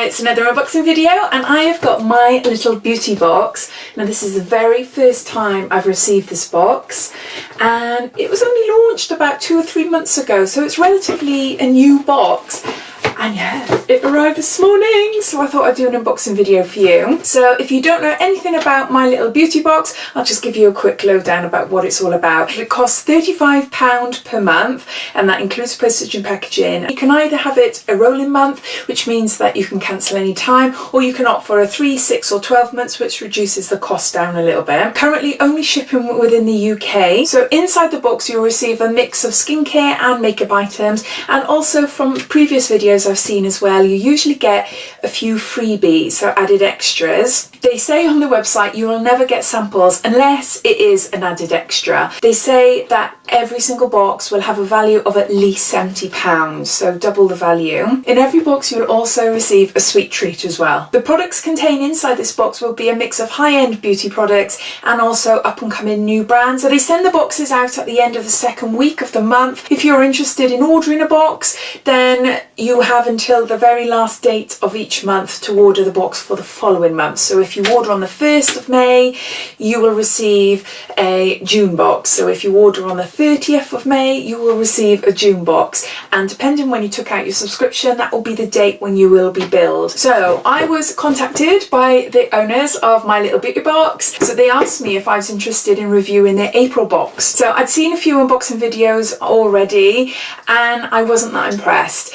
Hi, it's another unboxing video and I have got my little beauty box. Now this is the very first time I've received this box and it was only launched about 2 or 3 months ago, so it's relatively a new box. And yeah, it arrived this morning, so I thought I'd do an unboxing video for you. So if you don't know anything about my little beauty box, I'll just give you a quick lowdown about what it's all about. It costs £35 per month, and that includes postage and packaging. You can either have it a rolling month, which means that you can cancel any time, or you can opt for a 3, 6 or 12 months, which reduces the cost down a little bit. Currently only shipping within the UK. So inside the box you'll receive a mix of skincare and makeup items, and also from previous videos I've seen as well, you usually get a few freebies, so added extras. They say on the website you will never get samples unless it is an added extra. They say that every single box will have a value of at least £70, so double the value. In every box you'll also receive a sweet treat as well. The products contained inside this box will be a mix of high-end beauty products and also up-and-coming new brands. So they send the boxes out at the end of the second week of the month. If you're interested in ordering a box, then you have until the very last date of each month to order the box for the following month. So if you order on the 1st of May, you will receive a June box. So if you order on the 30th of May, you will receive a June box. And depending when you took out your subscription, that will be the date when you will be billed. So I was contacted by the owners of my little beauty box. So they asked me if I was interested in reviewing their April box. So I'd seen a few unboxing videos already and I wasn't that impressed.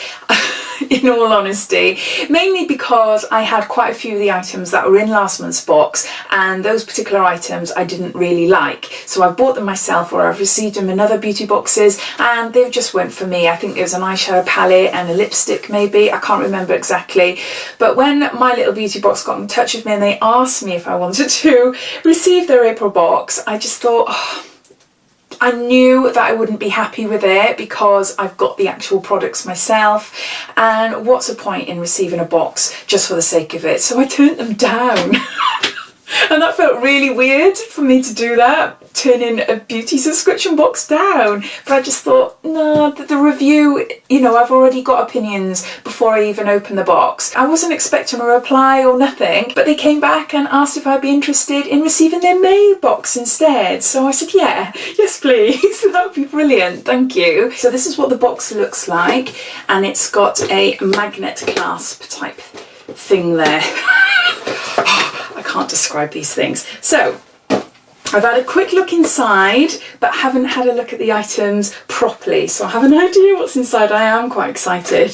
In all honesty, mainly because I had quite a few of the items that were in last month's box, and those particular items I didn't really like, so I bought them myself, or I've received them in other beauty boxes and they just weren't for me. I think there was an eyeshadow palette and a lipstick maybe, I can't remember exactly, but when my little beauty box got in touch with me and they asked me if I wanted to receive their April box, I just thought, I knew that I wouldn't be happy with it because I've got the actual products myself, and what's the point in receiving a box just for the sake of it? So I turned them down. And that felt really weird for me to do that, turning a beauty subscription box down. But I just thought, no, the review, you know, I've already got opinions before I even opened the box. I wasn't expecting a reply or nothing, but they came back and asked if I'd be interested in receiving their May box instead. So I said, yeah, yes please, that would be brilliant, thank you. So this is what the box looks like, and it's got a magnet clasp type thing there. I can't describe these things. So I've had a quick look inside but haven't had a look at the items properly, so I have an idea what's inside. I am quite excited.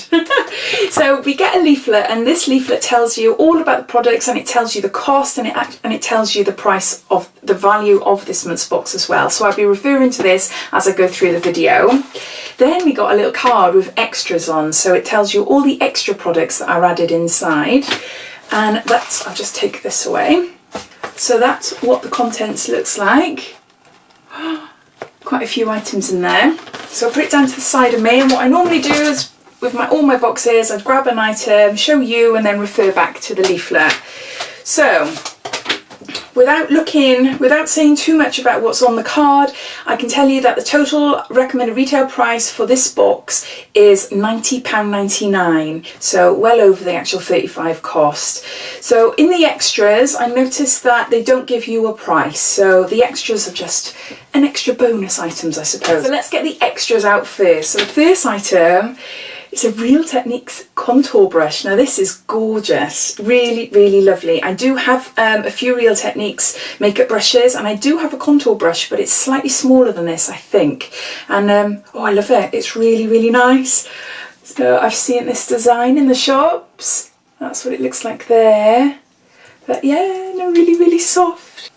So we get a leaflet, and this leaflet tells you all about the products, and it tells you the cost, and it tells you the price of the value of this month's box as well. So I'll be referring to this as I go through the video. Then we got a little card with extras on, so it tells you all the extra products that are added inside. And that's, I'll just take this away. So that's what the contents looks like. Quite a few items in there. So I'll put it down to the side of me, and what I normally do is with all my boxes, I'd grab an item, show you, and then refer back to the leaflet. So without saying too much about what's on the card, I can tell you that the total recommended retail price for this box is £90.99, so well over the actual £35 cost. So in the extras, I noticed that they don't give you a price, so the extras are just an extra bonus items, I suppose. So let's get the extras out first. So the first item, it's a Real Techniques contour brush. Now this is gorgeous, really, really lovely. I do have a few Real Techniques makeup brushes, and I do have a contour brush, but it's slightly smaller than this, I think. And oh, I love it. It's really, really nice. So I've seen this design in the shops. That's what it looks like there. But yeah, no, really, really soft.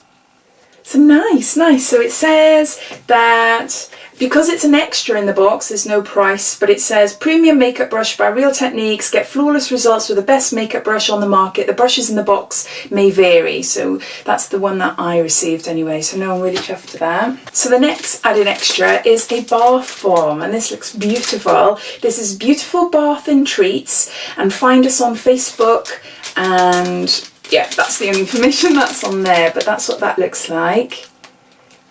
So nice. So it says that because it's an extra in the box, there's no price, but it says premium makeup brush by Real Techniques, get flawless results with the best makeup brush on the market. The brushes in the box may vary, so that's the one that I received anyway, so no, I'm really chuffed with that. So the next added extra is a bath bomb, and this looks beautiful. This is Beautiful Bath and Treats, and find us on Facebook, and yeah, that's the only information that's on there, but that's what that looks like.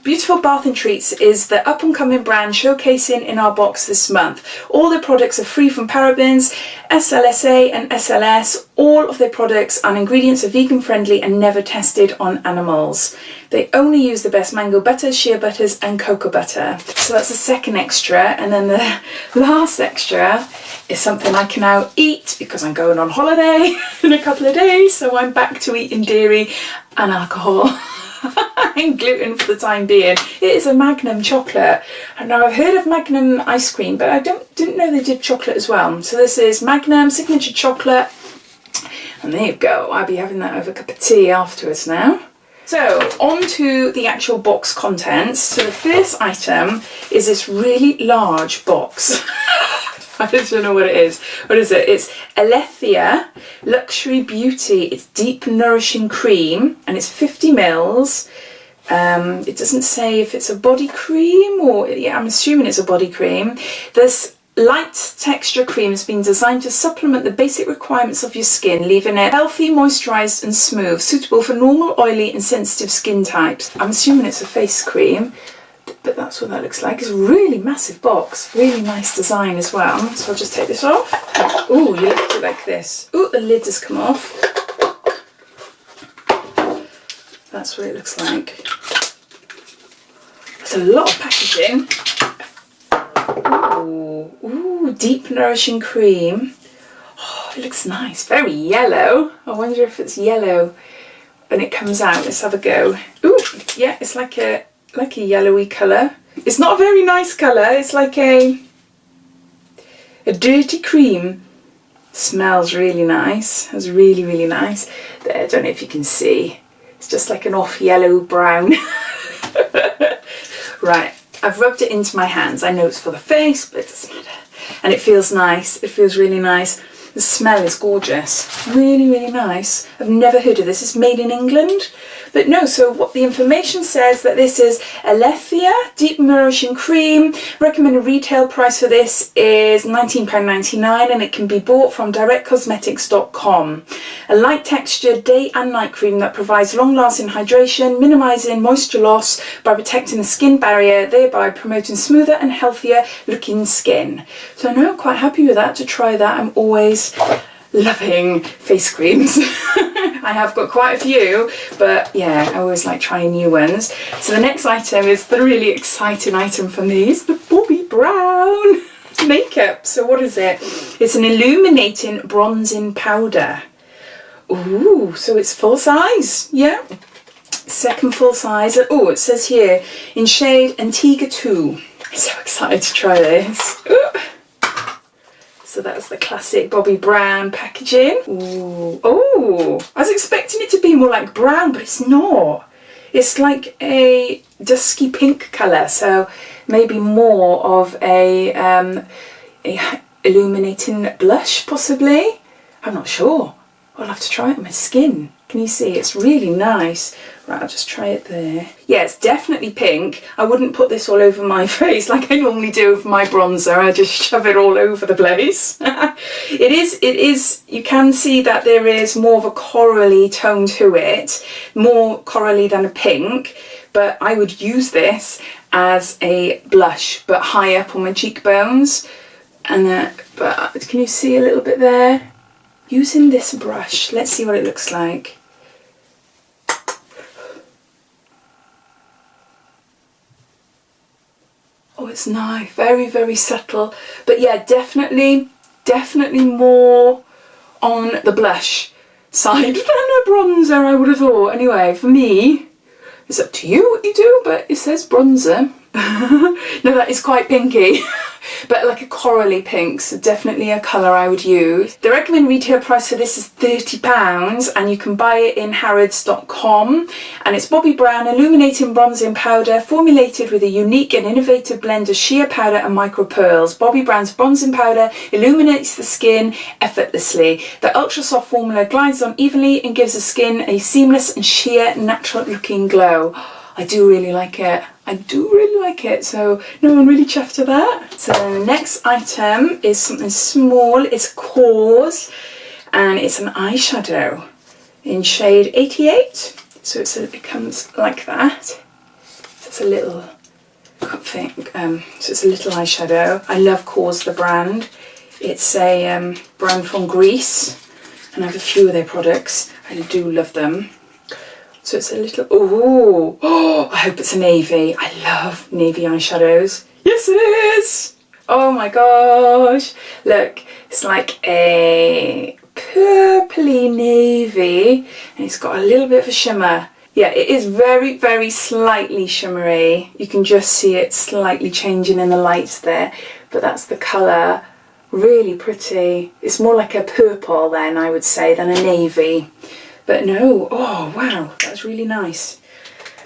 Beautiful Bath and Treats is the up-and-coming brand showcasing in our box this month. All their products are free from parabens, SLSA and SLS. All of their products and ingredients are vegan friendly and never tested on animals. They only use the best mango butter, shea butters and cocoa butter. So that's the second extra, and then the last extra is something I can now eat because I'm going on holiday in a couple of days, so I'm back to eating dairy and alcohol. And gluten for the time being. It is a Magnum chocolate. And now I've heard of Magnum ice cream, but I didn't know they did chocolate as well. So this is Magnum signature chocolate, and there you go. I'll be having that over a cup of tea afterwards now. So on to the actual box contents. So the first item is this really large box. I don't know what it is. What is it? It's Elethea Luxury Beauty. It's Deep Nourishing Cream, and it's 50 mils. It doesn't say if it's a body cream or, yeah, I'm assuming it's a body cream. This light texture cream has been designed to supplement the basic requirements of your skin, leaving it healthy, moisturised and smooth, suitable for normal, oily and sensitive skin types. I'm assuming it's a face cream. But that's what that looks like. It's a really massive box, really nice design as well. So I'll just take this off. Oh, you look at it like this. Oh, the lid has come off. That's what it looks like. There's a lot of packaging. Ooh, Deep Nourishing Cream. Oh, it looks nice. Very yellow. I wonder if it's yellow when it comes out. Let's have a go. Ooh, yeah, it's like a yellowy colour. It's not a very nice colour. It's like a dirty cream. Smells really nice. It's really, really nice. There, I don't know if you can see. It's just like an off yellow brown. Right, I've rubbed it into my hands. I know it's for the face, but it doesn't matter. And it feels nice. It feels really nice. The smell is gorgeous. Really, really nice. I've never heard of this. It's made in England. But no, so what the information says that this is Elethea Deep Nourishing Cream. Recommended retail price for this is £19.99, and it can be bought from directcosmetics.com. A light texture day and night cream that provides long-lasting hydration, minimising moisture loss by protecting the skin barrier, thereby promoting smoother and healthier looking skin. So no, I'm quite happy with that, to try that. I'm always loving face creams. I have got quite a few, but yeah, I always like trying new ones. So the next item is the really exciting item for me. It's the Bobbi Brown makeup. So what is it? It's an illuminating bronzing powder. Ooh, so it's full size, yeah. Second full size. Oh, it says here in shade Antigua 2. I'm so excited to try this. Ooh. So that's the classic Bobbi Brown packaging. Ooh. Oh, I was expecting it to be more like brown, but it's not. It's like a dusky pink colour, so maybe more of a illuminating blush, possibly. I'm not sure. I'll have to try it on my skin. Can you see? It's really nice. Right, I'll just try it there. Yeah, it's definitely pink. I wouldn't put this all over my face like I normally do with my bronzer. I just shove it all over the place. It is, you can see that there is more of a corally tone to it, more corally than a pink, but I would use this as a blush, but high up on my cheekbones. And but can you see a little bit there? Using this brush, let's see what it looks like. Oh, it's nice, very, very subtle. But yeah, definitely more on the blush side than a bronzer, I would have thought. Anyway, for me, it's up to you what you do, but it says bronzer. No, that is quite pinky. But like a corally pink, so definitely a colour I would use. The recommended retail price for this is £30, and you can buy it in harrods.com. And it's Bobbi Brown Illuminating Bronzing Powder, formulated with a unique and innovative blend of sheer powder and micro pearls. Bobbi Brown's bronzing powder illuminates the skin effortlessly. The ultra soft formula glides on evenly and gives the skin a seamless and sheer natural looking glow. I do really like it. I do really like it, so no, I'm really chuffed to that. So the next item is something small. It's Korres, and it's an eyeshadow in shade 88. So it comes like that. It's a It's a little, I can't think, so it's a little eyeshadow. I love Korres, the brand. It's a brand from Greece, and I have a few of their products. I do love them. So it's a little, oh, I hope it's a navy. I love navy eyeshadows. Yes, it is. Oh my gosh. Look, it's like a purpley navy, and it's got a little bit of a shimmer. Yeah, it is very, very slightly shimmery. You can just see it slightly changing in the lights there, but that's the colour. Really pretty. It's more like a purple then, I would say, than a navy. But no, oh wow, that's really nice.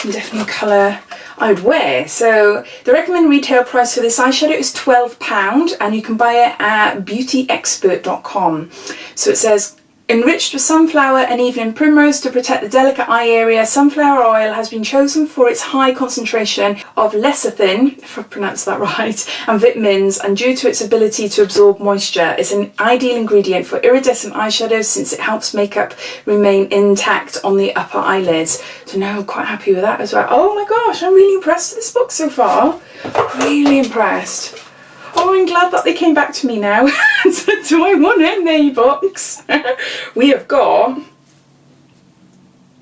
And definitely a colour I would wear. So the recommended retail price for this eyeshadow is £12, and you can buy it at beautyexpert.com. So it says, enriched with sunflower and evening primrose to protect the delicate eye area, sunflower oil has been chosen for its high concentration of lecithin, if I pronounced that right, and vitamins, and due to its ability to absorb moisture, it's an ideal ingredient for iridescent eyeshadows since it helps makeup remain intact on the upper eyelids. So no, quite happy with that as well. Oh my gosh, I'm really impressed with this box so far. Really impressed. Oh, I'm glad that they came back to me now. So do I want in the box? We have got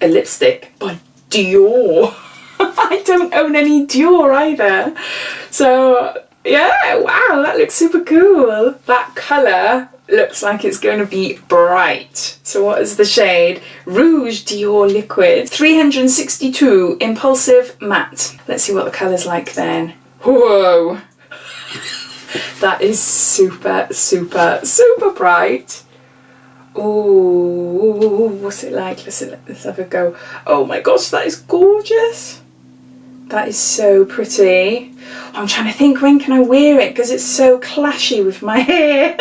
a lipstick by Dior. I don't own any Dior either. So yeah, wow, that looks super cool. That colour looks like it's going to be bright. So what is the shade? Rouge Dior Liquid 362 Impulsive Matte. Let's see what the colour's like then. Whoa. That is super, super, super bright. Oh, what's it like? Let's have a go. Oh my gosh, that is gorgeous. That is so pretty. I'm trying to think, when can I wear it? Because it's so clashy with my hair.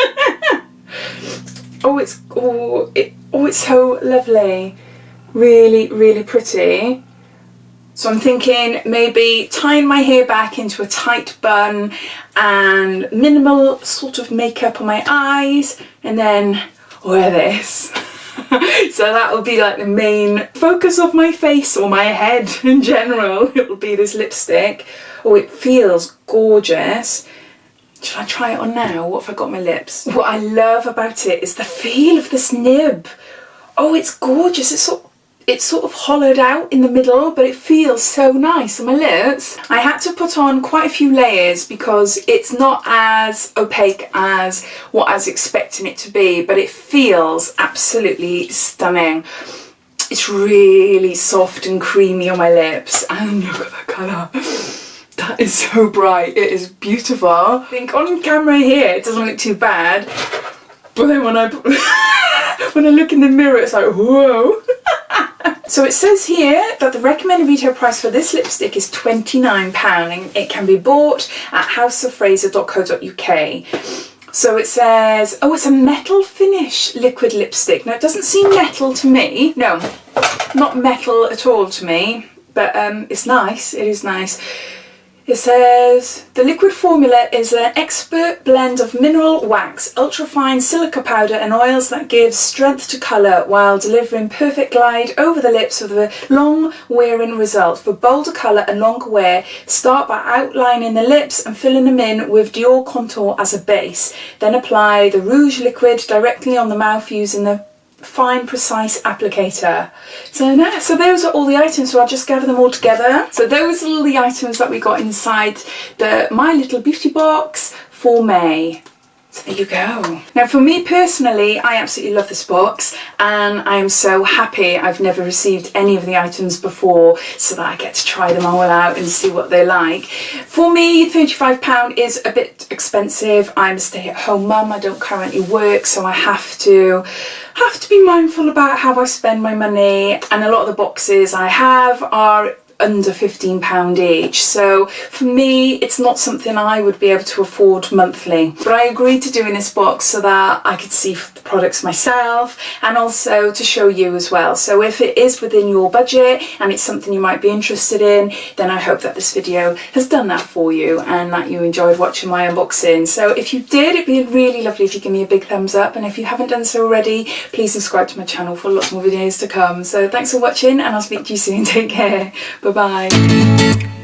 It's so lovely. Really, really pretty. So I'm thinking maybe tying my hair back into a tight bun and minimal sort of makeup on my eyes, and then wear this. So that will be like the main focus of my face, or my head in general. It will be this lipstick. Oh, it feels gorgeous. Should I try it on now? What have I got on my lips? What I love about it is the feel of this nib. Oh, it's gorgeous. It's sort of hollowed out in the middle, but it feels so nice on my lips. I had to put on quite a few layers because it's not as opaque as what I was expecting it to be, but it feels absolutely stunning. It's really soft and creamy on my lips, and look at that colour. That is so bright. It is beautiful. I think on camera here it doesn't look too bad, but then when I look in the mirror it's like, whoa. So it says here that the recommended retail price for this lipstick is £29, and it can be bought at houseoffraser.co.uk. So it says, oh, it's a metal finish liquid lipstick. Now it doesn't seem metal to me. No, not metal at all to me, but it's nice. It is nice. It says, the liquid formula is an expert blend of mineral wax, ultrafine silica powder and oils that gives strength to colour while delivering perfect glide over the lips with a long wearing result. For bolder colour and longer wear, start by outlining the lips and filling them in with Dior contour as a base. Then apply the Rouge liquid directly on the mouth using the fine precise applicator. So those are all the items, so I'll just gather them all together. So those are all the items that we got inside my little beauty box for May. So there you go. Now for me personally, I absolutely love this box, and I am so happy I've never received any of the items before, so that I get to try them all out and see what they're like. For me, £35 is a bit expensive. I'm a stay-at-home mum, I don't currently work, so I have to be mindful about how I spend my money, and a lot of the boxes I have are under £15 each, so for me it's not something I would be able to afford monthly. But I agreed to doing this box so that I could see the products myself, and also to show you as well. So if it is within your budget and it's something you might be interested in, then I hope that this video has done that for you and that you enjoyed watching my unboxing. So if you did, it'd be really lovely if you give me a big thumbs up, and if you haven't done so already, please subscribe to my channel for lots more videos to come. So thanks for watching, and I'll speak to you soon. Take care. Bye-bye.